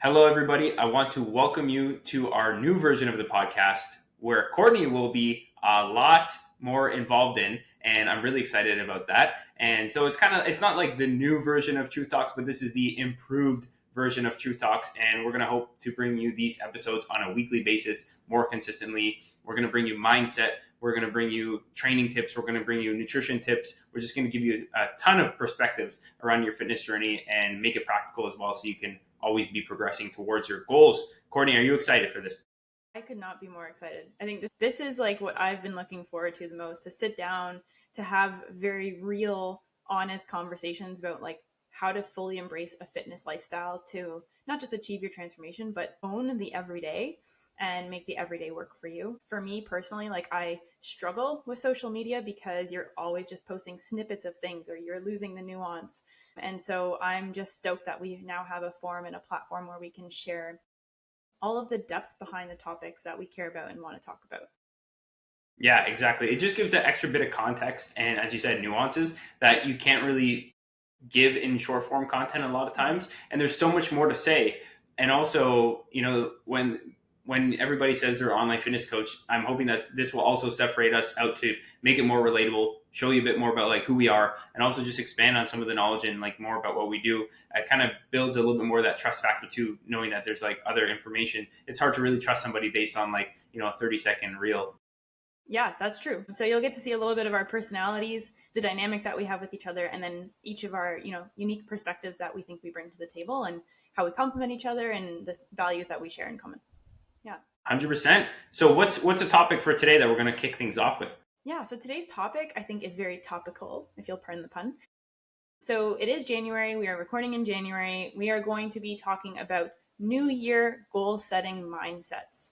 Hello, everybody. I want to welcome you to our new version of the podcast where Courtney will be a lot more involved in, and I'm really excited about that. And so it's not like the new version of Truth Talks, but this is the improved version of Truth Talks. And we're going to hope to bring you these episodes on a weekly basis more consistently. We're going to bring you mindset. We're going to bring you training tips. We're going to bring you nutrition tips. We're just going to give you a ton of perspectives around your fitness journey and make it practical as well so you can always be progressing towards your goals. Courtney, are you excited for this? I could not be more excited. I think that this is like what I've been looking forward to the most, to sit down, to have very real, honest conversations about like how to fully embrace a fitness lifestyle to not just achieve your transformation, but own the everyday and make the everyday work for you. For me personally, like I struggle with social media because you're always just posting snippets of things or you're losing the nuance. And so I'm just stoked that we now have a forum and a platform where we can share all of the depth behind the topics that we care about and want to talk about. Yeah, exactly. It just gives that extra bit of context and, as you said, nuances that you can't really give in short form content a lot of times. And there's so much more to say. And also, when everybody says they're online fitness coach, I'm hoping that this will also separate us out to make it more relatable, show you a bit more about like who we are, and also just expand on some of the knowledge and like more about what we do. It kind of builds a little bit more of that trust factor too, knowing that there's like other information. It's hard to really trust somebody based on like, a 30-second reel. Yeah, that's true. So you'll get to see a little bit of our personalities, the dynamic that we have with each other, and then each of our, unique perspectives that we think we bring to the table and how we complement each other and the values that we share in common. Yeah. 100%. So what's a topic for today that we're going to kick things off with? Yeah, so today's topic I think is very topical, if you'll pardon the pun. So it is January. We are recording in January. We are going to be talking about New Year goal setting mindsets.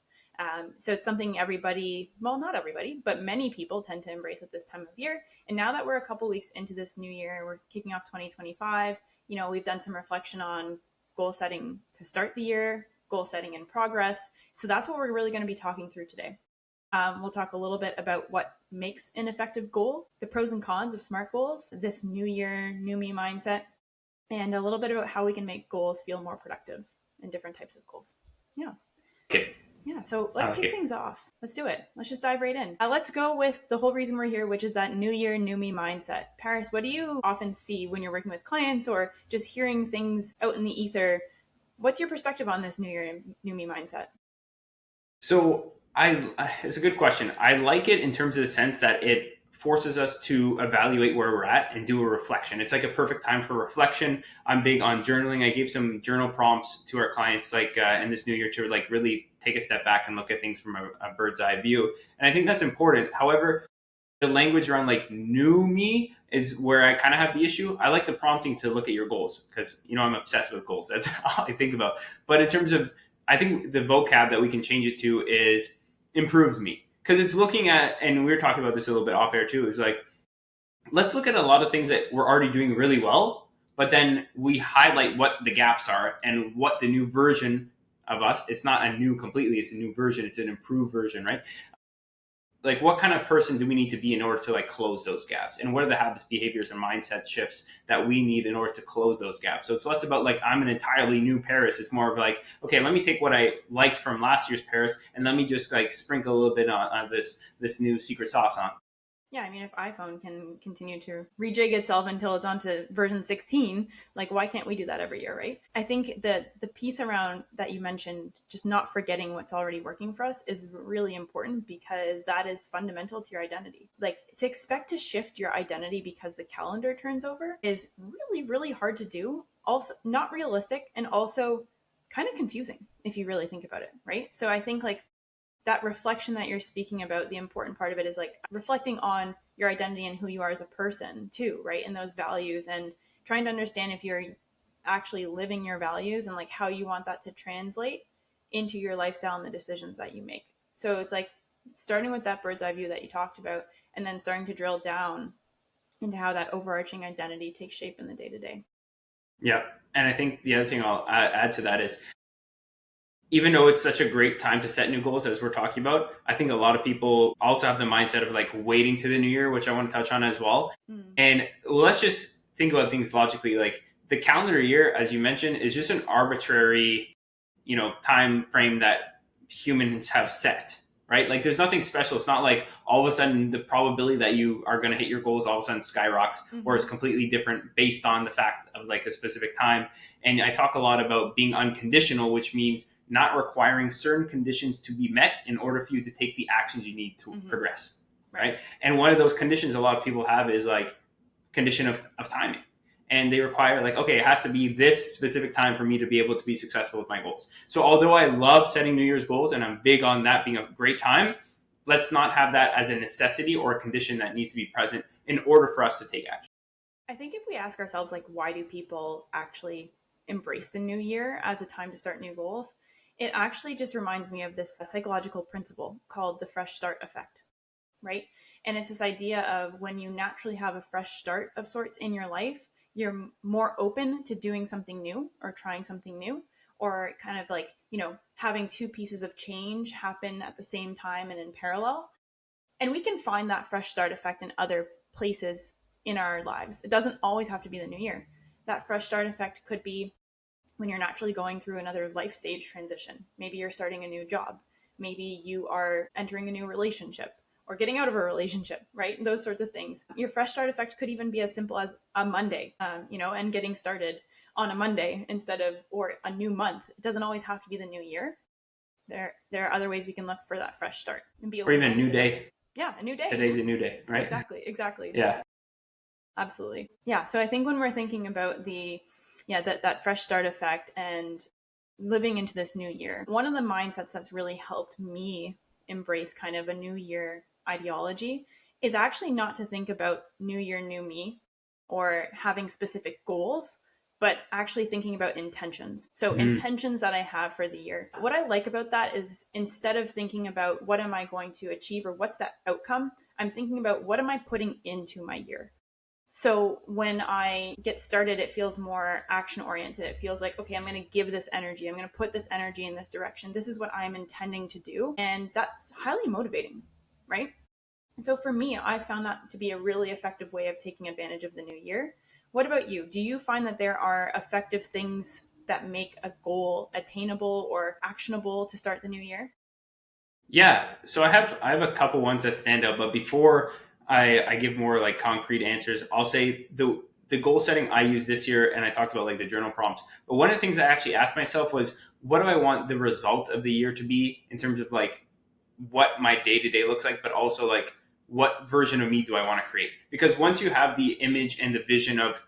So it's something everybody, well, not everybody, but many people tend to embrace at this time of year. And now that we're a couple weeks into this new year, we're kicking off 2025. We've done some reflection on goal setting to start the year, goal setting in progress. So that's what we're really going to be talking through today. We'll talk a little bit about what makes an effective goal, the pros and cons of SMART goals, this new year, new me mindset, and a little bit about how we can make goals feel more productive and different types of goals. Yeah. Okay. Yeah, so let's kick things off. Let's do it. Let's just dive right in. Let's go with the whole reason we're here, which is that new year, new me mindset. Paris, what do you often see when you're working with clients or just hearing things out in the ether? What's your perspective on this new year, new me mindset? So it's a good question. I like it in terms of the sense that it forces us to evaluate where we're at and do a reflection. It's like a perfect time for reflection. I'm big on journaling. I gave some journal prompts to our clients in this new year to like really take a step back and look at things from a bird's eye view. And I think that's important. However, the language around like new me is where I kind of have the issue. I like the prompting to look at your goals because, I'm obsessed with goals. That's all I think about. But in terms of, I think the vocab that we can change it to is improved me. Because it's looking at, and we were talking about this a little bit off air too, is like, let's look at a lot of things that we're already doing really well, but then we highlight what the gaps are and what the new version of us, it's not a new completely, it's a new version, it's an improved version, right? Like what kind of person do we need to be in order to like close those gaps, and what are the habits, behaviors, and mindset shifts that we need in order to close those gaps? So it's less about like I'm an entirely new Paris. It's more of like, okay, let me take what I liked from last year's Paris and let me just like sprinkle a little bit on this new secret sauce on. Yeah, I mean, if iPhone can continue to rejig itself until it's onto version 16, like why can't we do that every year, right? I think that the piece around that you mentioned, just not forgetting what's already working for us, is really important because that is fundamental to your identity. Like to expect to shift your identity because the calendar turns over is really, really hard to do. Also not realistic and also kind of confusing if you really think about it, right? So I think like that reflection that you're speaking about, the important part of it is like reflecting on your identity and who you are as a person too, right? And those values and trying to understand if you're actually living your values and like how you want that to translate into your lifestyle and the decisions that you make. So it's like starting with that bird's eye view that you talked about and then starting to drill down into how that overarching identity takes shape in the day-to-day. Yeah. And I think the other thing I'll add to that is, even though it's such a great time to set new goals as we're talking about, I think a lot of people also have the mindset of like waiting to the new year, which I want to touch on as well. And let's just think about things logically. Like the calendar year, as you mentioned, is just an arbitrary time frame that humans have set, right? Like there's nothing special. It's not like all of a sudden the probability that you are going to hit your goals all of a sudden skyrockets, or it's completely different based on the fact of like a specific time. And I talk a lot about being unconditional, which means not requiring certain conditions to be met in order for you to take the actions you need to progress, right? And one of those conditions a lot of people have is like condition of timing. And they require like, okay, it has to be this specific time for me to be able to be successful with my goals. So although I love setting New Year's goals and I'm big on that being a great time, let's not have that as a necessity or a condition that needs to be present in order for us to take action. I think if we ask ourselves, like, why do people actually embrace the new year as a time to start new goals? It actually just reminds me of this psychological principle called the fresh start effect, right? And it's this idea of when you naturally have a fresh start of sorts in your life, you're more open to doing something new or trying something new, or kind of like, having two pieces of change happen at the same time and in parallel. And we can find that fresh start effect in other places in our lives. It doesn't always have to be the new year. That fresh start effect could be when you're naturally going through another life stage transition. Maybe you're starting a new job. Maybe you are entering a new relationship or getting out of a relationship, right? Those sorts of things. Your fresh start effect could even be as simple as a Monday, and getting started on a Monday or a new month. It doesn't always have to be the new year. There are other ways we can look for that fresh start and be or even a new day. Yeah, a new day. Today's a new day, right? Exactly. Yeah. Absolutely. Yeah. So I think when we're thinking about that fresh start effect and living into this new year, one of the mindsets that's really helped me embrace kind of a new year ideology is actually not to think about new year, new me or having specific goals, but actually thinking about intentions. So intentions that I have for the year. What I like about that is instead of thinking about what am I going to achieve or what's that outcome, I'm thinking about what am I putting into my year. So when I get started, it feels more action oriented. It feels like, okay, I'm going to give this energy. I'm going to put this energy in this direction. This is what I'm intending to do. And that's highly motivating, right? And so for me, I found that to be a really effective way of taking advantage of the new year. What about you? Do you find that there are effective things that make a goal attainable or actionable to start the new year? Yeah. So I have a couple ones that stand out, but before I give more like concrete answers, I'll say the goal setting I used this year, and I talked about like the journal prompts. But one of the things I actually asked myself was, what do I want the result of the year to be in terms of like what my day to day looks like, but also like what version of me do I want to create? Because once you have the image and the vision of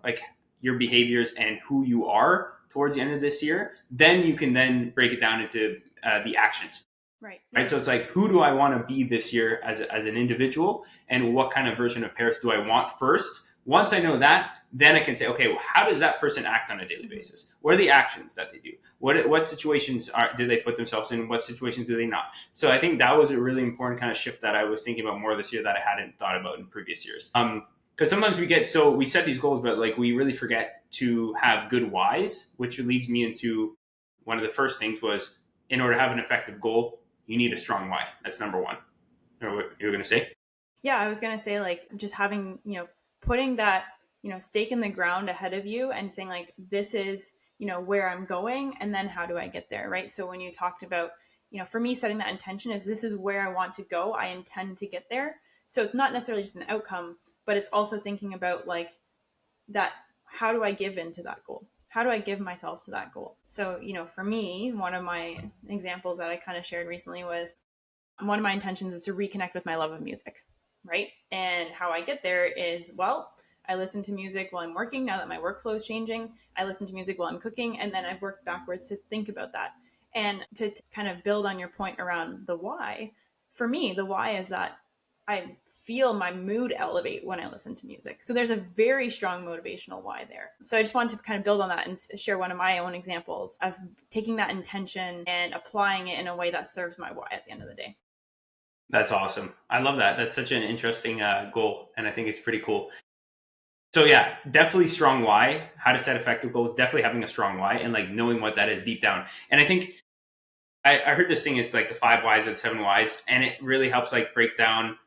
like your behaviors and who you are towards the end of this year, then you can then break it down into the actions. Right. Right. So it's like, who do I want to be this year as an individual, and what kind of version of Paris do I want first? Once I know that, then I can say, okay, well, how does that person act on a daily basis? What are the actions that they do? What situations do they put themselves in? What situations do they not? So I think that was a really important kind of shift that I was thinking about more this year that I hadn't thought about in previous years. Because sometimes we set these goals, but like we really forget to have good whys, which leads me into one of the first things was, in order to have an effective goal, you need a strong why. That's number one. Or what you were going to say? Yeah, I was going to say like just having, putting that, stake in the ground ahead of you and saying like, this is, where I'm going and then how do I get there, right? So when you talked about, for me, setting that intention is this is where I want to go. I intend to get there. So it's not necessarily just an outcome, but it's also thinking about like that, how do I give into that goal? How do I give myself to that goal? So, for me, one of my examples that I kind of shared recently was one of my intentions is to reconnect with my love of music, right? And how I get there is, well, I listen to music while I'm working now that my workflow is changing. I listen to music while I'm cooking, and then I've worked backwards to think about that. And to kind of build on your point around the why, for me, the why is that I feel my mood elevate when I listen to music. So there's a very strong motivational why there. So I just wanted to kind of build on that and share one of my own examples of taking that intention and applying it in a way that serves my why at the end of the day. That's awesome. I love that. That's such an interesting goal, and I think it's pretty cool. So yeah, definitely strong why. How to set effective goals. Definitely having a strong why and like knowing what that is deep down. And I think I heard this thing is like the 5 whys or the 7 whys, and it really helps like break down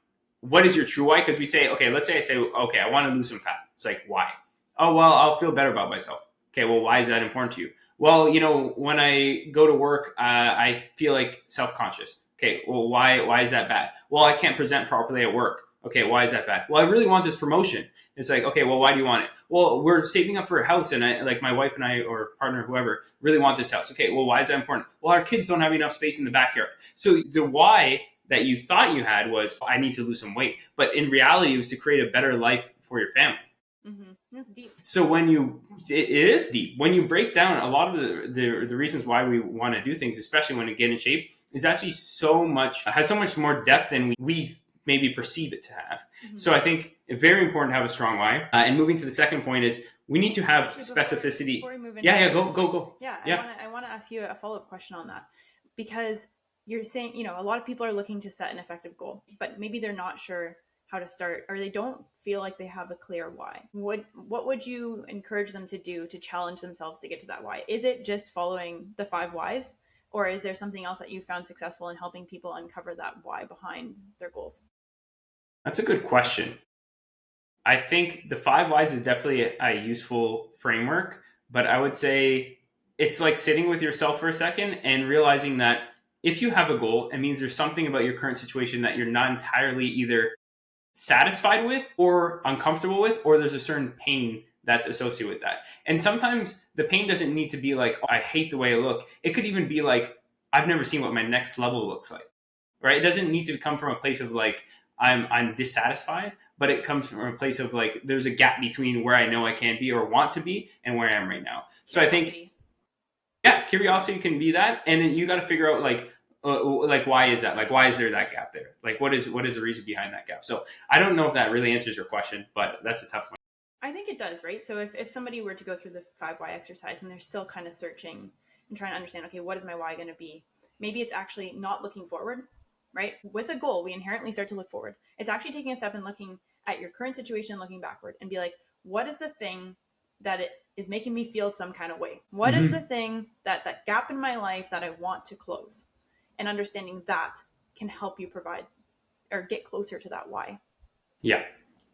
what is your true why. Because we say, okay, let's say I say, okay, I want to lose some fat. It's like, why? Oh well, I'll feel better about myself. Okay, well, why is that important to you? Well, when I go to work, I feel like self-conscious. Okay, well, why is that bad? Well, I can't present properly at work. Okay, why is that bad? Well, I really want this promotion. It's like, okay, well, why do you want it? Well, we're saving up for a house, and like my wife and I, or partner, whoever, really want this house. Okay, well, why is that important? Well, our kids don't have enough space in the backyard. So the why that you thought you had was, I need to lose some weight, but in reality, it was to create a better life for your family. Mm-hmm. That's deep. So it is deep. When you break down a lot of the reasons why we want to do things, especially when we get in shape, is actually has so much more depth than we maybe perceive it to have. Mm-hmm. So I think it's very important to have a strong why. And moving to the second point is we need to have specificity. Before we move go. Yeah, yeah. I want to ask you a follow-up question on that, because you're saying, a lot of people are looking to set an effective goal, but maybe they're not sure how to start, or they don't feel like they have a clear why. What would you encourage them to do to challenge themselves to get to that why? Is it just following the 5 whys, or is there something else that you found successful in helping people uncover that why behind their goals? That's a good question. I think the 5 whys is definitely a useful framework, but I would say it's like sitting with yourself for a second and realizing that if you have a goal, it means there's something about your current situation that you're not entirely either satisfied with or uncomfortable with, or there's a certain pain that's associated with that. And sometimes the pain doesn't need to be like, oh, I hate the way I look. It could even be like, I've never seen what my next level looks like, right? It doesn't need to come from a place of like, I'm dissatisfied, but it comes from a place of like, there's a gap between where I know I can be or want to be and where I am right now. So I think, curiosity can be that. And then you got to figure out like why is that? Like, why is there that gap there? Like, what is the reason behind that gap? So I don't know if that really answers your question, but that's a tough one. I think it does, right? So if somebody were to go through the 5 why exercise and they're still kind of searching and trying to understand, okay, what is my why going to be? Maybe it's actually not looking forward, right? With a goal, we inherently start to look forward. It's actually taking a step and looking at your current situation, looking backward, and be like, what is the thing that it is making me feel some kind of way? What is the thing that gap in my life that I want to close? And understanding that can help you provide or get closer to that why. Yeah,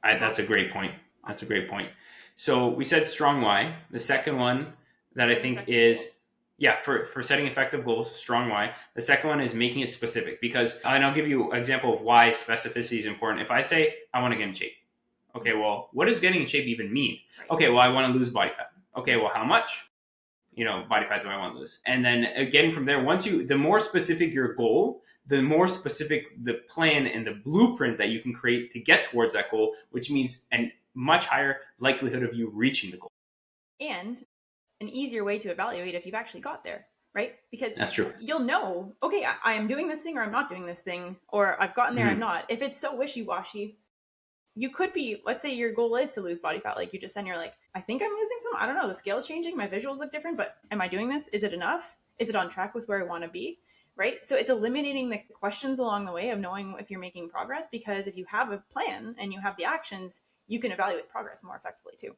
that's a great point. That's a great point. So we said strong why. The second one that I think is, for setting effective goals, strong why. The second one is making it specific, because, and I'll give you an example of why specificity is important. If I say, I want to get in shape. Okay, well, what does getting in shape even mean? Okay, well, I want to lose body fat. Okay, well, how much? Body fat do I want to lose? And then getting from there, the more specific your goal, the more specific the plan and the blueprint that you can create to get towards that goal, which means a much higher likelihood of you reaching the goal. And an easier way to evaluate if you've actually got there, right? Because that's true. You'll know, okay, I am doing this thing or I'm not doing this thing, or I've gotten there, I'm not. If it's so wishy-washy, you could be, let's say your goal is to lose body fat, like you just said, and you're like, I think I'm losing some, I don't know, the scale is changing, my visuals look different, but am I doing this? Is it enough? Is it on track with where I want to be? Right? So it's eliminating the questions along the way of knowing if you're making progress, because if you have a plan and you have the actions, you can evaluate progress more effectively too.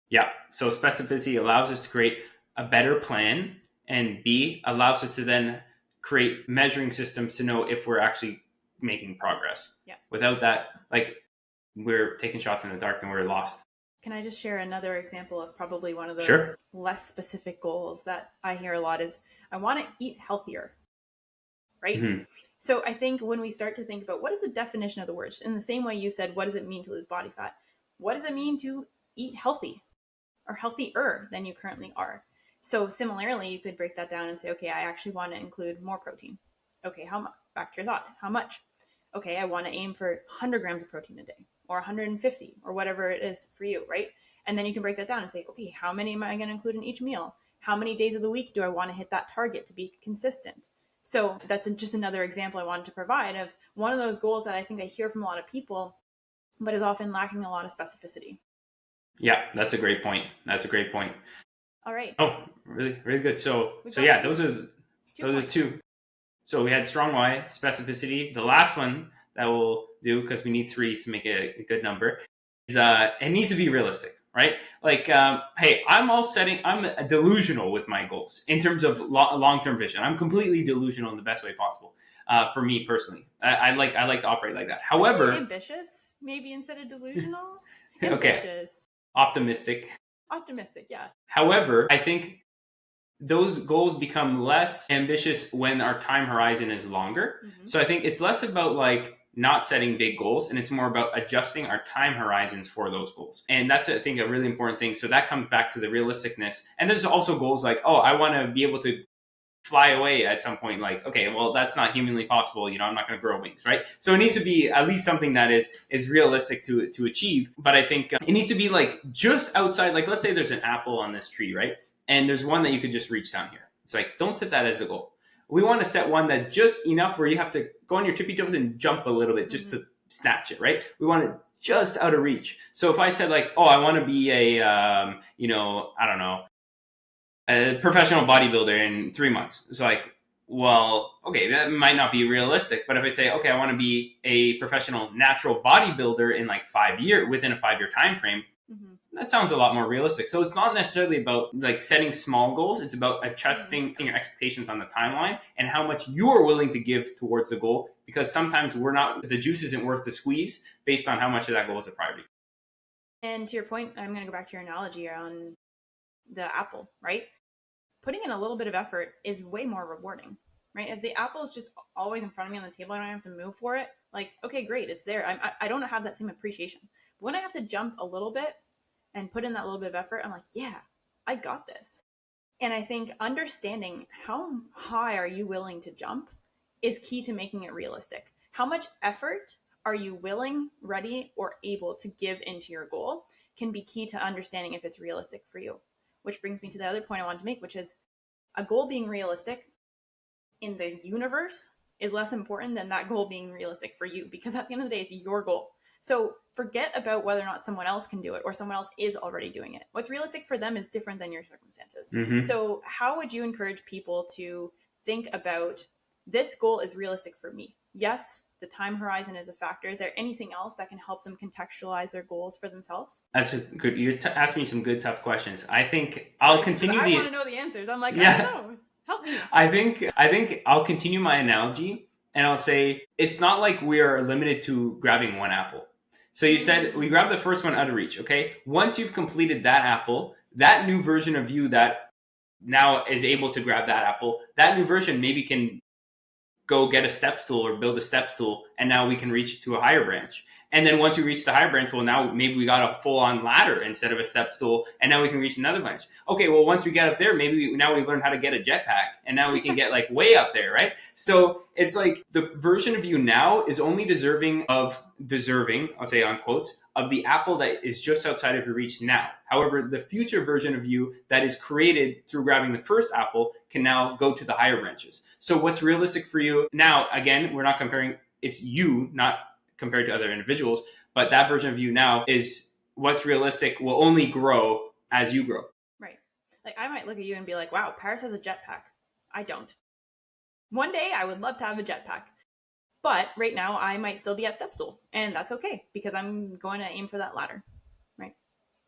Yeah. So specificity allows us to create a better plan, and B, allows us to then create measuring systems to know if we're actually making progress. Yeah. Without that, like, we're taking shots in the dark and we're lost. Can I just share another example of probably one of those less specific goals that I hear a lot is, I want to eat healthier, right? Mm-hmm. So I think when we start to think about what is the definition of the words, in the same way you said, what does it mean to lose body fat? What does it mean to eat healthy or healthier than you currently are? So similarly, you could break that down and say, okay, I actually want to include more protein. Okay, how much? Back to your thought, how much? Okay, I want to aim for 100 grams of protein a day, or 150, or whatever it is for you, right? And then you can break that down and say, okay, how many am I going to include in each meal? How many days of the week do I want to hit that target to be consistent? So that's just another example I wanted to provide of one of those goals that I think I hear from a lot of people, but is often lacking a lot of specificity. Yeah, that's a great point. All right. Oh, really, really good. So yeah, those are two. So we had strong why, specificity. The last one that we'll do, because we need 3 to make a good number, is it needs to be realistic, right? Like, hey, I'm delusional with my goals in terms of long-term vision. I'm completely delusional in the best way possible. For me personally, I like to operate like that. However, ambitious, maybe instead of delusional. Okay, optimistic. Optimistic, yeah. However, I think those goals become less ambitious when our time horizon is longer. Mm-hmm. So I think it's less about like not setting big goals and it's more about adjusting our time horizons for those goals. And that's, I think, a really important thing. So that comes back to the realisticness. And there's also goals like, oh, I want to be able to fly away at some point. Like, okay, well, that's not humanly possible. I'm not going to grow wings, right? So it needs to be at least something that is realistic to achieve. But I think it needs to be like just outside. Like, let's say there's an apple on this tree, right? And there's one that you could just reach down here. It's like, don't set that as a goal. We want to set one that just enough where you have to go on your tippy toes and jump a little bit just to snatch it, right? We want it just out of reach. So if I said like, oh, I want to be a, I don't know, a professional bodybuilder in 3 months. It's like, well, okay, that might not be realistic. But if I say, okay, I want to be a professional natural bodybuilder in like 5 years, within a 5 year time frame, that sounds a lot more realistic. So it's not necessarily about like setting small goals. It's about adjusting your expectations on the timeline and how much you're willing to give towards the goal. Because sometimes the juice isn't worth the squeeze based on how much of that goal is a priority. And to your point, I'm going to go back to your analogy on the apple, right? Putting in a little bit of effort is way more rewarding, right? If the apple is just always in front of me on the table, I don't have to move for it. Like, okay, great, it's there. I don't have that same appreciation. But when I have to jump a little bit and put in that little bit of effort, I'm like, yeah, I got this. And I think understanding how high are you willing to jump is key to making it realistic. How much effort are you willing, ready, or able to give into your goal can be key to understanding if it's realistic for you. Which brings me to the other point I wanted to make, which is a goal being realistic in the universe is less important than that goal being realistic for you, because at the end of the day, it's your goal. So forget about whether or not someone else can do it or someone else is already doing it. What's realistic for them is different than your circumstances. So how would you encourage people to think about this goal is realistic for me? Yes, the time horizon is a factor. Is there anything else that can help them contextualize their goals for themselves? That's a good. You're asking me some good, tough questions. I think I'll continue. I want to know the answers. I'm like, I don't know. Help me. I think I'll continue my analogy, and I'll say it's not like we are limited to grabbing one apple. So you said we grab the first one out of reach. Okay. Once you've completed that apple, that new version of you that now is able to grab that apple, that new version maybe can go get a step stool or build a step stool, and now we can reach to a higher branch. And then once we reach the higher branch, well, now maybe we got a full-on ladder instead of a step stool, and now we can reach another branch. Okay, well, once we get up there, maybe now we learn how to get a jetpack, and now we can get like way up there, right? So it's like the version of you now is only deserving, I'll say on quotes, of the apple that is just outside of your reach now. However, the future version of you that is created through grabbing the first apple can now go to the higher branches. So what's realistic for you now, again, we're not comparing, it's you, not compared to other individuals, but that version of you now is what's realistic will only grow as you grow. Right. Like I might look at you and be like, wow, Paris has a jetpack. I don't. One day I would love to have a jetpack. But right now, I might still be at step stool, and that's okay because I'm going to aim for that ladder, right?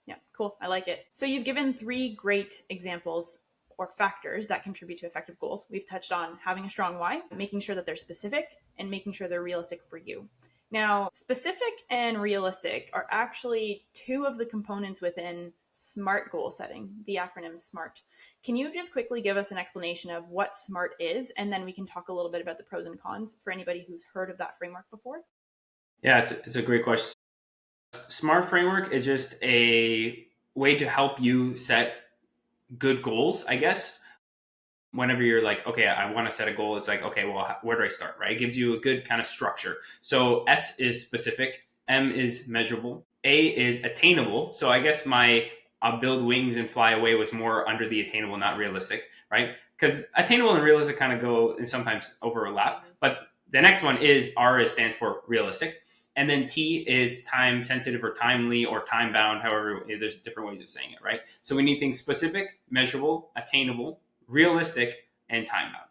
Yeah, cool. I like it. So you've given 3 great examples or factors that contribute to effective goals. We've touched on having a strong why, making sure that they're specific, and making sure they're realistic for you. Now, specific and realistic are actually 2 of the components within SMART goal setting, the acronym SMART. Can you just quickly give us an explanation of what SMART is, and then we can talk a little bit about the pros and cons for anybody who's heard of that framework before? Yeah, it's a great question. SMART framework is just a way to help you set good goals, I guess. Whenever you're like, okay, I want to set a goal, it's like, okay, well, where do I start, right? It gives you a good kind of structure. So S is specific, M is measurable, A is attainable. So I guess my I'll build wings and fly away was more under the attainable, not realistic, right? Because attainable and realistic kind of go and sometimes overlap. But the next one is stands for realistic. And then T is time sensitive or timely or time bound. However, there's different ways of saying it, right? So we need things specific, measurable, attainable, realistic, and time bound.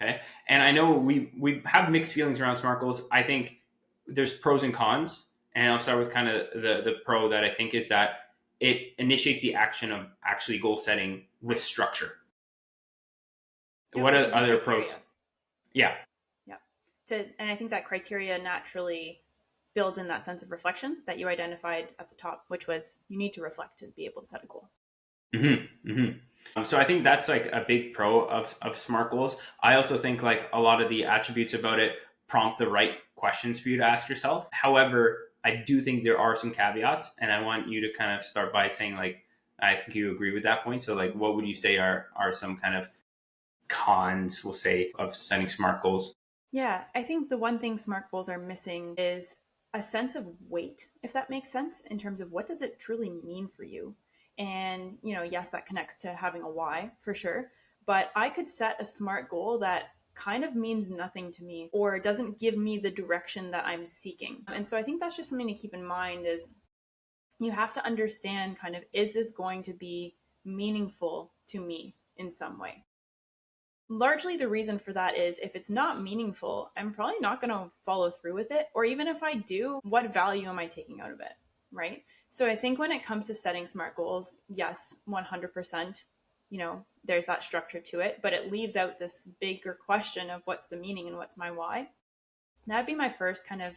Okay. And I know we have mixed feelings around SMART goals. I think there's pros and cons. And I'll start with kind of the pro that I think is that it initiates the action of actually goal setting with structure. What are other pros? Yeah. And I think that criteria naturally builds in that sense of reflection that you identified at the top, which was you need to reflect to be able to set a goal. So I think that's like a big pro of SMART goals. I also think like a lot of the attributes about it prompt the right questions for you to ask yourself. However, I do think there are some caveats, and I want you to kind of start by saying like, I think you agree with that point. So like, what would you say are some kind of cons, we'll say, of setting SMART goals? Yeah, I think the one thing SMART goals are missing is a sense of weight, if that makes sense, in terms of what does it truly mean for you. And, yes, that connects to having a why for sure. But I could set a SMART goal that kind of means nothing to me or doesn't give me the direction that I'm seeking. And so I think that's just something to keep in mind is you have to understand kind of, is this going to be meaningful to me in some way? Largely the reason for that is if it's not meaningful, I'm probably not going to follow through with it. Or even if I do, what value am I taking out of it? Right. So I think when it comes to setting SMART goals, yes, 100%, there's that structure to it, but it leaves out this bigger question of what's the meaning and what's my why. That'd be my first kind of,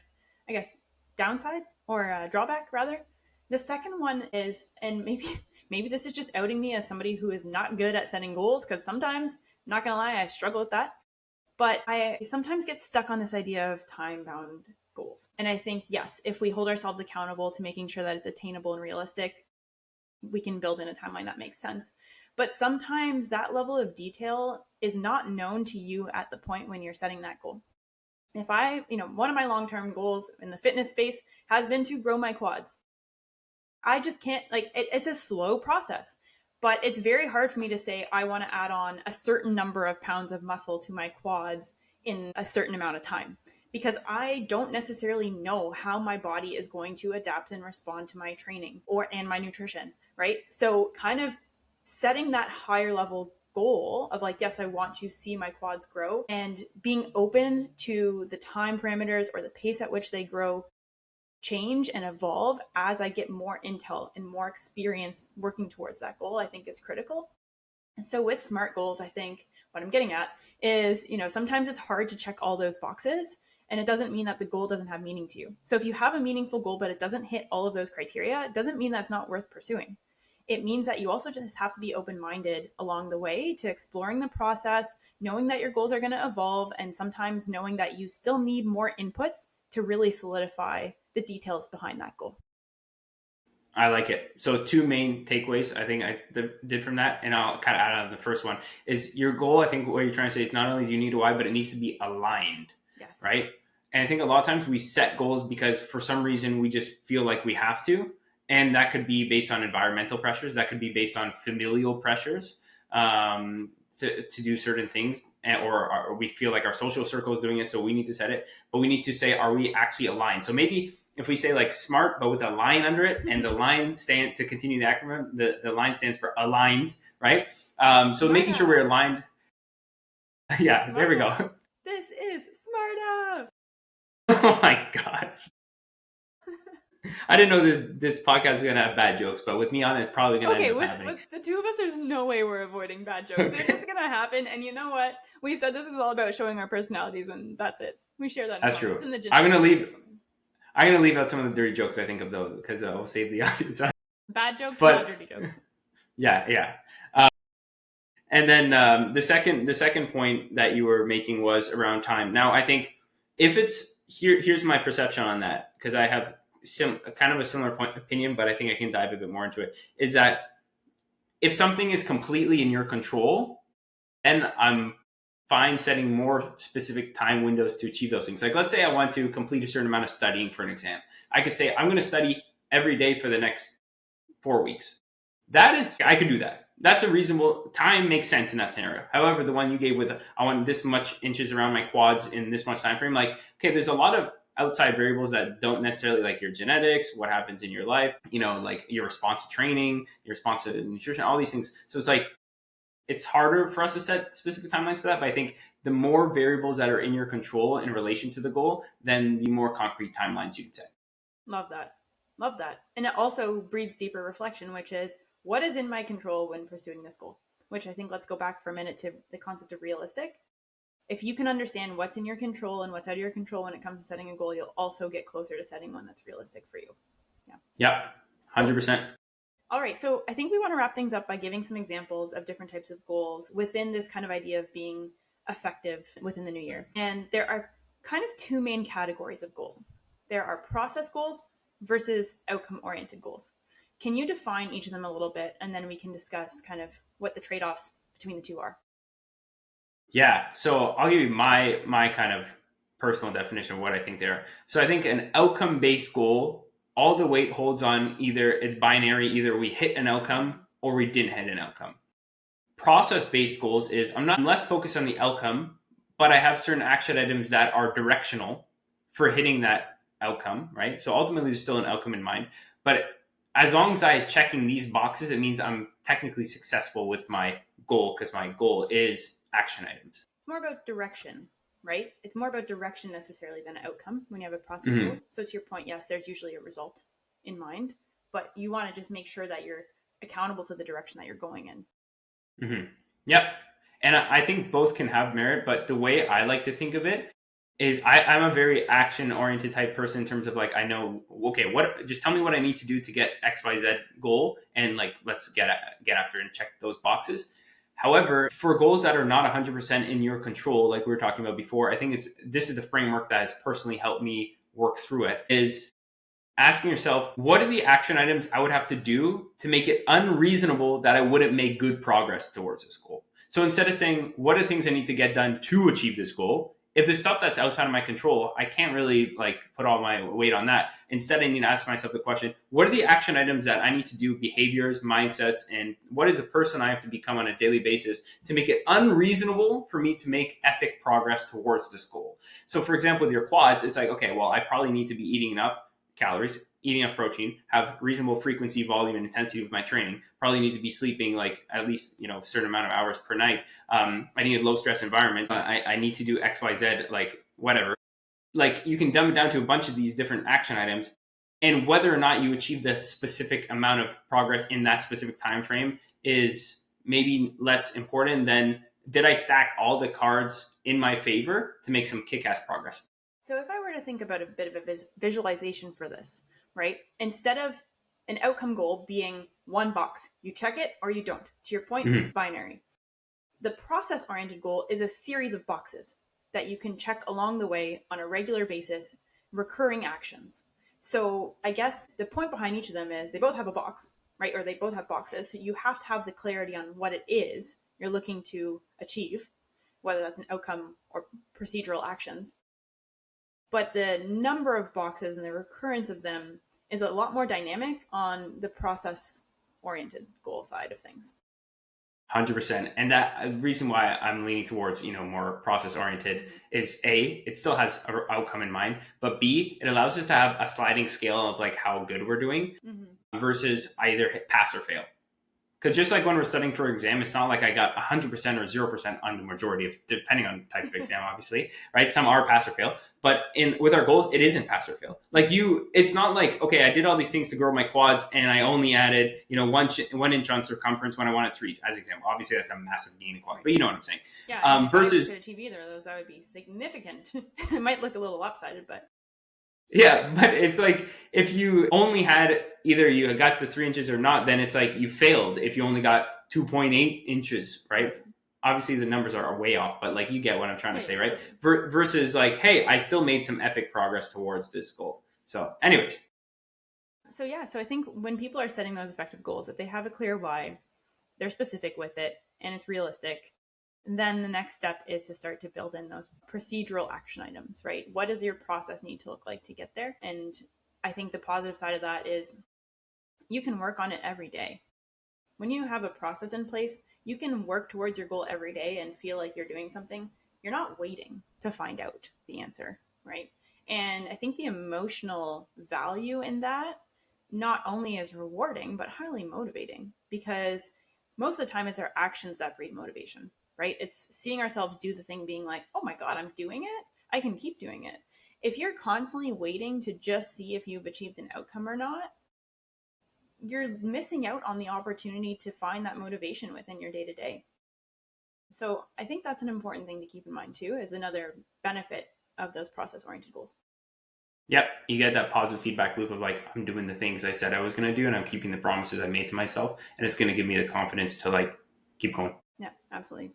I guess, downside or drawback rather. The second one is, and maybe this is just outing me as somebody who is not good at setting goals, because sometimes, I'm not gonna lie, I struggle with that. But I sometimes get stuck on this idea of time bound goals. And I think, yes, if we hold ourselves accountable to making sure that it's attainable and realistic, we can build in a timeline that makes sense. But sometimes that level of detail is not known to you at the point when you're setting that goal. If one of my long-term goals in the fitness space has been to grow my quads. I just can't, it's a slow process, but it's very hard for me to say, I want to add on a certain number of pounds of muscle to my quads in a certain amount of time, because I don't necessarily know how my body is going to adapt and respond to my training and my nutrition, right? So kind of setting that higher level goal of like, yes, I want to see my quads grow, and being open to the time parameters or the pace at which they grow change and evolve as I get more intel and more experience working towards that goal, I think is critical. And so with SMART goals, I think what I'm getting at is, sometimes it's hard to check all those boxes, and it doesn't mean that the goal doesn't have meaning to you. So if you have a meaningful goal, but it doesn't hit all of those criteria, it doesn't mean that's not worth pursuing. It means that you also just have to be open-minded along the way to exploring the process, knowing that your goals are going to evolve, and sometimes knowing that you still need more inputs to really solidify the details behind that goal. I like it. So two main takeaways I think I did from that, and I'll kind of add on the first one, is your goal. I think what you're trying to say is not only do you need a why, but it needs to be aligned. Yes. Right. And I think a lot of times we set goals because for some reason we just feel like we have to. And that could be based on environmental pressures. That could be based on familial pressures to do certain things. Or we feel like our social circle is doing it, so we need to set it. But we need to say, are we actually aligned? So maybe if we say like SMART, but with a line under it, and the line to continue the acronym, the line stands for aligned, right? So making sure we're aligned. Yeah, Smart there we up. go. This is Smart Up. Oh my gosh. I didn't know this podcast was gonna have bad jokes, but with me on it, probably gonna end up happening. With the two of us, there's no way we're avoiding bad jokes. They're just gonna happen, and you know what? We said this is all about showing our personalities, and that's it. We share that. That's true. It's in the I'm gonna leave out some of the dirty jokes I think of though, because I'll save the audience. Bad jokes, not dirty jokes. Yeah. And then the second point that you were making was around time. Now, I think if it's here's my perception on that, because I have kind of a similar opinion, but I think I can dive a bit more into it. Is that if something is completely in your control, then I'm fine setting more specific time windows to achieve those things. Like, let's say I want to complete a certain amount of studying for an exam. I could say I'm going to study every day for the next 4 weeks. I could do that. That's a reasonable time, makes sense in that scenario. However, the one you gave with I want this much inches around my quads in this much time frame, like, okay, there's a lot of outside variables that don't necessarily, like your genetics, what happens in your life, like your response to training, your response to nutrition, all these things. So it's like, it's harder for us to set specific timelines for that. But I think the more variables that are in your control in relation to the goal, then the more concrete timelines you can set. Love that. And it also breeds deeper reflection, which is, what is in my control when pursuing this goal? Which I think, let's go back for a minute to the concept of realistic. If you can understand what's in your control and what's out of your control when it comes to setting a goal, you'll also get closer to setting one that's realistic for you. Yeah. Yep. Cool. 100%. All right, so I think we want to wrap things up by giving some examples of different types of goals within this kind of idea of being effective within the new year. And there are kind of two main categories of goals. There are process goals versus outcome-oriented goals. Can you define each of them a little bit, and then we can discuss kind of what the trade-offs between the two are? Yeah. So I'll give you my kind of personal definition of what I think they are. So I think an outcome based goal, all the weight holds on either it's binary, either we hit an outcome or we didn't hit an outcome. Process based goals is I'm less focused on the outcome, but I have certain action items that are directional for hitting that outcome, right? So ultimately there's still an outcome in mind, but as long as I checking these boxes, it means I'm technically successful with my goal because my goal is action items. It's more about direction, right? It's more about direction necessarily than outcome when you have a process Mm-hmm. goal. So to your point, yes, there's usually a result in mind, but you want to just make sure that you're accountable to the direction that you're going in. Mm-hmm. Yep. And I think both can have merit, but the way I like to think of it is I'm a very action oriented type person in terms of like, I know, okay, just tell me what I need to do to get XYZ goal. And like, let's get after and check those boxes. However, for goals that are not 100% in your control, like we were talking about before, I think this is the framework that has personally helped me work through it, is asking yourself, what are the action items I would have to do to make it unreasonable that I wouldn't make good progress towards this goal? So instead of saying, what are the things I need to get done to achieve this goal? If there's stuff that's outside of my control, I can't really like put all my weight on that. Instead, I need to ask myself the question, what are the action items that I need to do, behaviors, mindsets, and what is the person I have to become on a daily basis to make it unreasonable for me to make epic progress towards this goal? So for example, with your quads, it's like, okay, well, I probably need to be eating enough calories, eating enough protein, have reasonable frequency, volume, and intensity with my training. Probably need to be sleeping like at least a certain amount of hours per night. I need a low stress environment. I need to do X, Y, Z, like whatever. Like you can dumb it down to a bunch of these different action items, and whether or not you achieve the specific amount of progress in that specific time frame is maybe less important than did I stack all the cards in my favor to make some kick-ass progress. So if I were to think about a bit of a visualization for this, right? Instead of an outcome goal being one box, you check it or you don't. To your point, Mm-hmm. it's binary. The process-oriented goal is a series of boxes that you can check along the way on a regular basis, recurring actions. So I guess the point behind each of them is they both have a box, right? Or they both have boxes. So you have to have the clarity on what it is you're looking to achieve, whether that's an outcome or procedural actions. But the number of boxes and the recurrence of them is a lot more dynamic on the process oriented goal side of things. 100%. And that reason why I'm leaning towards, more process oriented is A, it still has an outcome in mind, but B, it allows us to have a sliding scale of like how good we're doing versus either hit pass or fail. Because just like when we're studying for an exam, it's not like I got 100% or 0% on the majority of, depending on type of exam, obviously, right? Some are pass or fail, but with our goals, it isn't pass or fail. Like it's not like, okay, I did all these things to grow my quads and I only added, 1 inch on circumference when I wanted 3, as example. Obviously, that's a massive gain in quads, but you know what I'm saying. Yeah. Versus, if I could achieve either of those, that would be significant. It might look a little lopsided, but. Yeah, but it's like if you only had either you got the 3 inches or not, then it's like you failed if you only got 2.8 inches, right? Obviously, the numbers are way off, but like you get what I'm trying to say, right? Versus like, hey, I still made some epic progress towards this goal. So, anyways. So I think when people are setting those effective goals, if they have a clear why, they're specific with it, and it's realistic, then the next step is to start to build in those procedural action items, right? What does your process need to look like to get there? And I think the positive side of that is you can work on it every day. When you have a process in place, you can work towards your goal every day and feel like you're doing something. You're not waiting to find out the answer, right? And I think the emotional value in that not only is rewarding, but highly motivating, because most of the time it's our actions that breed motivation, right? It's seeing ourselves do the thing, being like, oh my God, I'm doing it. I can keep doing it. If you're constantly waiting to just see if you've achieved an outcome or not, you're missing out on the opportunity to find that motivation within your day to day. So I think that's an important thing to keep in mind too, is another benefit of those process-oriented goals. Yep, you get that positive feedback loop of like, I'm doing the things I said I was going to do and I'm keeping the promises I made to myself, and it's going to give me the confidence to like keep going. Yeah, absolutely.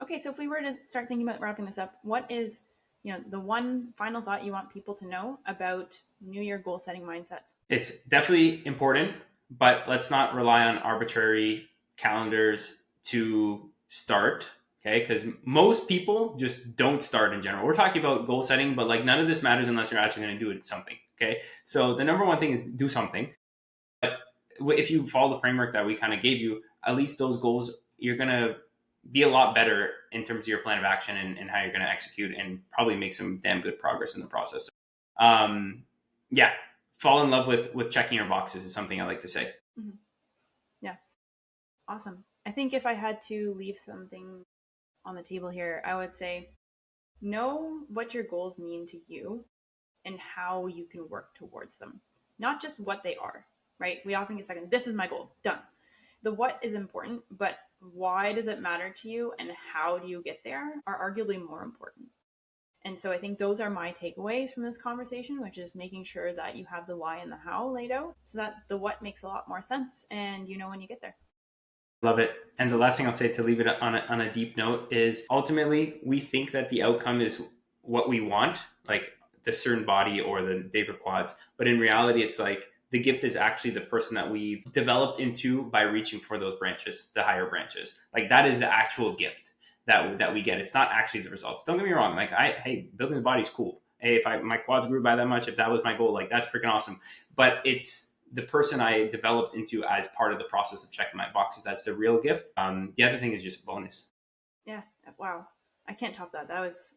Okay, so if we were to start thinking about wrapping this up, what is, the one final thought you want people to know about New Year goal setting mindsets? It's definitely important, but let's not rely on arbitrary calendars to start. Okay, because most people just don't start in general. We're talking about goal setting, but like none of this matters unless you're actually going to do it something. Okay, so the number one thing is do something. But if you follow the framework that we kind of gave you, at least those goals, you're going to be a lot better in terms of your plan of action and how you're going to execute, and probably make some damn good progress in the process. Yeah, fall in love with checking your boxes is something I like to say. Mm-hmm. Yeah, awesome. I think if I had to leave something on the table here, I would say know what your goals mean to you and how you can work towards them, not just what they are, right? We often get stuck in, this is my goal, done. The what is important, but why does it matter to you and how do you get there are arguably more important. And so I think those are my takeaways from this conversation, which is making sure that you have the why and the how laid out so that the what makes a lot more sense and you know when you get there. Love it. And the last thing I'll say to leave it on a deep note is ultimately we think that the outcome is what we want, like the certain body or the bigger quads. But in reality, it's like the gift is actually the person that we've developed into by reaching for those branches, the higher branches. Like that is the actual gift that we get. It's not actually the results. Don't get me wrong. Like hey, building the body is cool. Hey, if my quads grew by that much, if that was my goal, like that's freaking awesome. But it's the person I developed into as part of the process of checking my boxes. That's the real gift. The other thing is just a bonus. Yeah. Wow. I can't top that. That was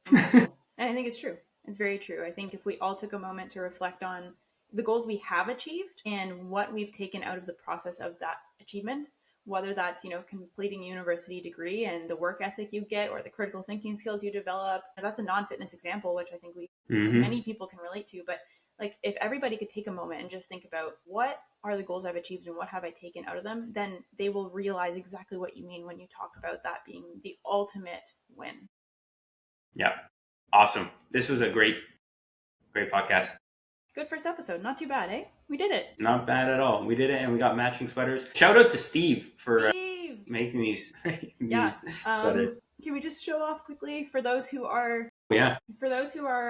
wonderful. And I think it's true. It's very true. I think if we all took a moment to reflect on the goals we have achieved and what we've taken out of the process of that achievement, whether that's, completing a university degree and the work ethic you get or the critical thinking skills you develop. That's a non-fitness example, which I think many people can relate to. But like if everybody could take a moment and just think about what are the goals I've achieved and what have I taken out of them, then they will realize exactly what you mean when you talk about that being the ultimate win. Yeah. Awesome. This was a great podcast. Good first episode. Not too bad, eh? We did it. Not bad at all. We did it, and we got matching sweaters. Shout out to Steve for making these sweaters. Can we just show off quickly for those who are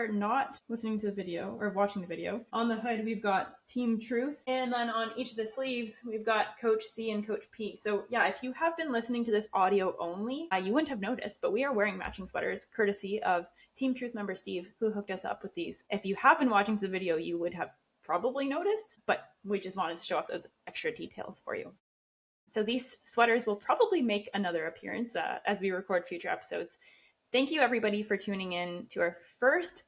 not listening to the video or watching the video? On the hood, we've got Team Truth. And then on each of the sleeves, we've got Coach C and Coach P. So yeah, if you have been listening to this audio only, you wouldn't have noticed, but we are wearing matching sweaters courtesy of Team Truth member Steve, who hooked us up with these. If you have been watching the video, you would have probably noticed, but we just wanted to show off those extra details for you. So these sweaters will probably make another appearance as we record future episodes. Thank you, everybody, for tuning in to our first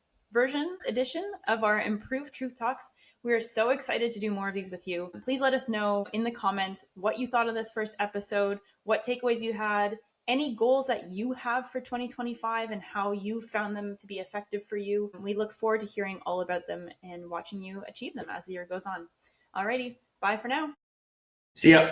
edition of our Improved Truth Talks. We are so excited to do more of these with you. Please let us know in the comments what you thought of this first episode, what takeaways you had, any goals that you have for 2025 and how you found them to be effective for you. We look forward to hearing all about them and watching you achieve them as the year goes on. Alrighty, bye for now. See ya.